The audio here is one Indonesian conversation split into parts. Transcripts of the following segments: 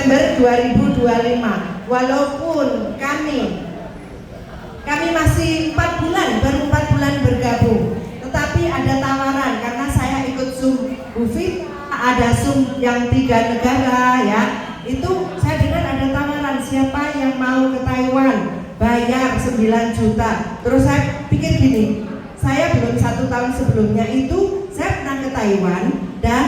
Desember 2025. Walaupun kami masih 4 bulan, baru 4 bulan bergabung, tetapi ada tawaran karena saya ikut Zoom Bufit, ada Zoom yang 3 negara ya. Itu saya dengar ada tawaran, siapa yang mau ke Taiwan bayar 9 juta. Terus saya pikir gini, saya belum 1 tahun sebelumnya itu saya pernah ke Taiwan dan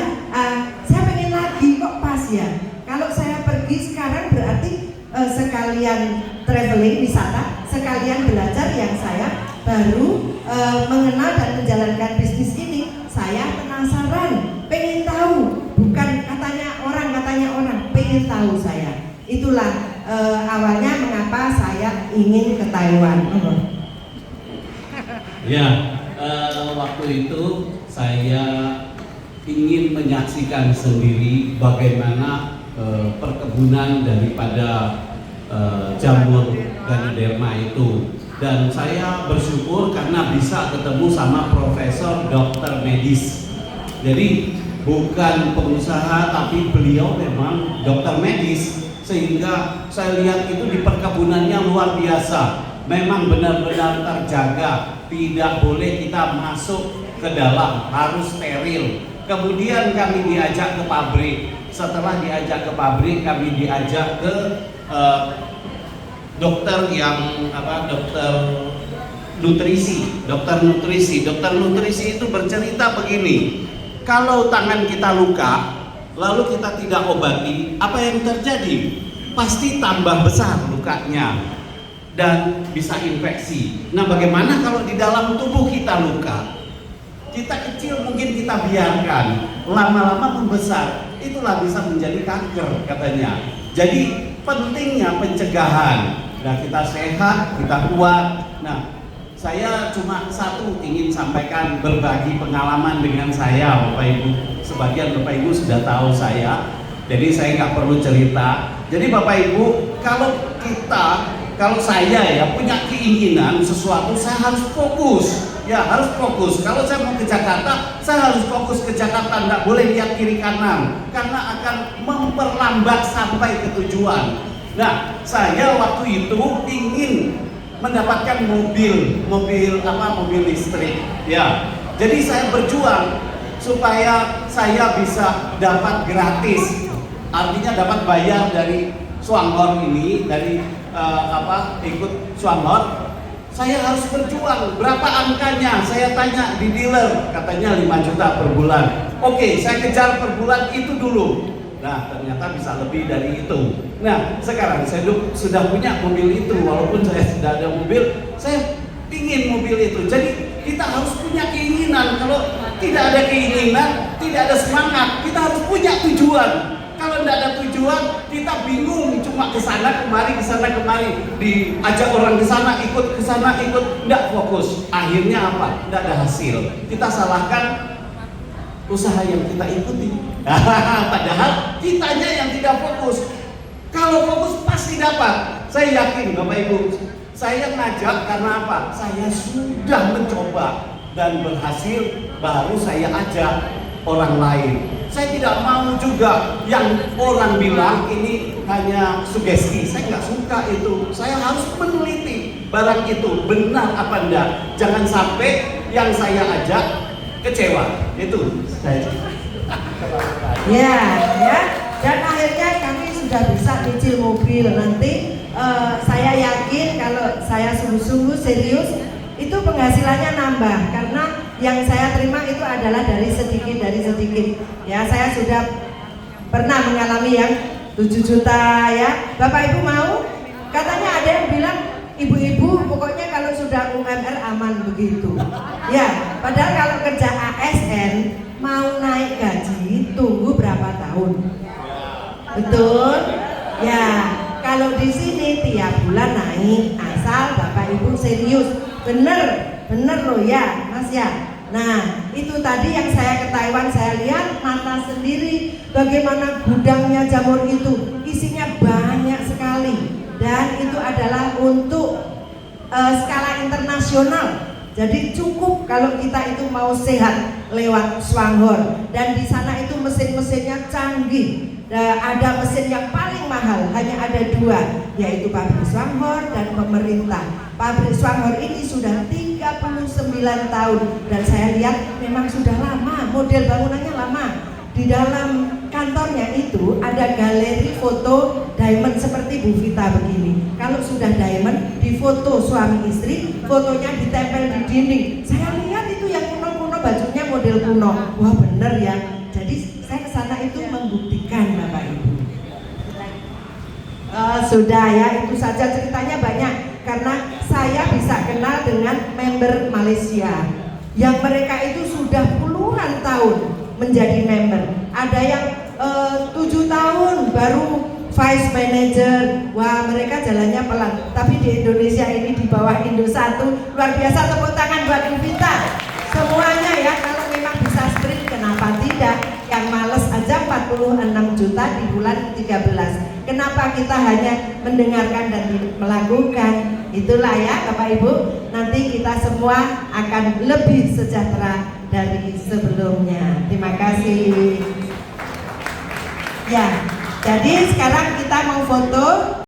saya pengen lagi kok pas ya. Kalau saya pergi sekarang berarti sekalian traveling wisata, sekalian belajar yang saya baru mengenal dan menjalankan bisnis ini. Saya penasaran, pengen tahu, bukan katanya orang, pengen tahu saya. Itulah awalnya mengapa saya ingin ke Taiwan. Ya, waktu itu saya ingin menyaksikan sendiri bagaimana perkebunan daripada jamur Ganoderma itu, dan saya bersyukur karena bisa ketemu sama profesor dokter medis. Jadi bukan pengusaha tapi beliau memang dokter medis, sehingga saya lihat itu di perkebunannya luar biasa. Memang benar-benar terjaga, tidak boleh kita masuk ke dalam, harus steril. Kemudian kami diajak ke pabrik. Setelah diajak ke pabrik, kami diajak ke dokter nutrisi. Dokter nutrisi itu bercerita begini, kalau tangan kita luka, lalu kita tidak obati, apa yang terjadi? Pasti tambah besar lukanya dan bisa infeksi. Nah, bagaimana kalau di dalam tubuh kita luka? Kita kecil mungkin kita biarkan, lama-lama membesar, itulah bisa menjadi kanker katanya. Jadi pentingnya pencegahan. Nah, kita sehat, kita kuat. Nah, saya cuma satu ingin sampaikan, berbagi pengalaman dengan saya, Bapak Ibu. Sebagian Bapak Ibu sudah tahu saya, jadi saya nggak perlu cerita. Jadi Bapak Ibu, kalau saya ya punya keinginan sesuatu, saya harus fokus. Ya, harus fokus. Kalau saya mau ke Jakarta, saya harus fokus ke Jakarta, nggak boleh lihat kiri kanan, karena akan memperlambat sampai ke tujuan. Nah, saya waktu itu ingin mendapatkan mobil listrik. Ya, jadi saya berjuang supaya saya bisa dapat gratis. Artinya dapat bayar dari Swanghor ini, dari ikut Swanghor. Saya harus berjuang. Berapa angkanya? Saya tanya di dealer, katanya 5 juta per bulan. Oke, saya kejar per bulan itu dulu. Nah, ternyata bisa lebih dari itu. Nah, sekarang saya sudah punya mobil itu. Walaupun saya sudah ada mobil, saya ingin mobil itu. Jadi kita harus punya keinginan. Kalau tidak ada keinginan, tidak ada semangat. Kita harus punya tujuan. Kalau tidak ada tujuan, kita bingung, cuma ke sana kemari, diajak orang ke sana, ikut, tidak fokus. Akhirnya apa? Tidak ada hasil. Kita salahkan usaha yang kita ikuti. Padahal kitanya yang tidak fokus. Kalau fokus pasti dapat. Saya yakin Bapak Ibu. Saya ngajak karena apa? Saya sudah mencoba dan berhasil, baru saya ajak orang lain. Saya tidak mau juga yang orang bilang ini hanya sugesti. Saya nggak suka itu. Saya harus meneliti barang itu benar apa enggak. Jangan sampai yang saya ajak kecewa. Itu saya. Ya. Dan akhirnya kami sudah bisa nyicil mobil. Nanti saya yakin kalau saya sungguh-sungguh serius, itu penghasilannya nambah, karena yang saya terima itu adalah dari sedikit. Ya, saya sudah pernah mengalami yang 7 juta ya. Bapak Ibu mau? Katanya ada yang bilang, ibu-ibu pokoknya kalau sudah UMR aman begitu. Ya, padahal kalau kerja ASN mau naik gaji tunggu berapa tahun? Betul? Ya, kalau di sini tiap bulan naik, asal Bapak Ibu serius. Bener loh ya Mas ya. Nah, itu tadi yang saya ke Taiwan, saya lihat mata sendiri bagaimana gudangnya jamur itu, isinya banyak sekali, dan itu adalah untuk skala internasional. Jadi cukup kalau kita itu mau sehat lewat Swanghor, dan di sana itu mesin-mesinnya canggih. ada mesin yang paling mahal, hanya ada dua, yaitu pabrik Swanghor dan pemerintah. Pabrik Swanghor ini sudah 39 tahun dan saya lihat memang sudah lama, model bangunannya lama. Di dalam kantornya itu ada galeri foto diamond seperti Bu Vita begini. Kalau sudah diamond, difoto suami istri, fotonya ditempel di dinding. Saya lihat itu yang kuno-kuno, bajunya model kuno. Wah bener ya. Jadi saya ke sana itu membuktikan Bapak Ibu. Sudah ya, itu saja, ceritanya banyak. Karena saya bisa kenal dengan member Malaysia yang mereka itu sudah puluhan tahun menjadi member. Ada yang 7 tahun baru vice manager. Wah, mereka jalannya pelan. Tapi di Indonesia ini di bawah Indosat luar biasa. Tepuk tangan buat Bu Vita. Semuanya ya, kalau memang bisa sprint kenapa tidak? Yang males aja 46 juta di bulan 13. Kenapa kita hanya mendengarkan dan melakukan? Itulah ya Bapak Ibu, nanti kita semua akan lebih sejahtera dari sebelumnya. Terima kasih. Ya, jadi sekarang kita mau foto.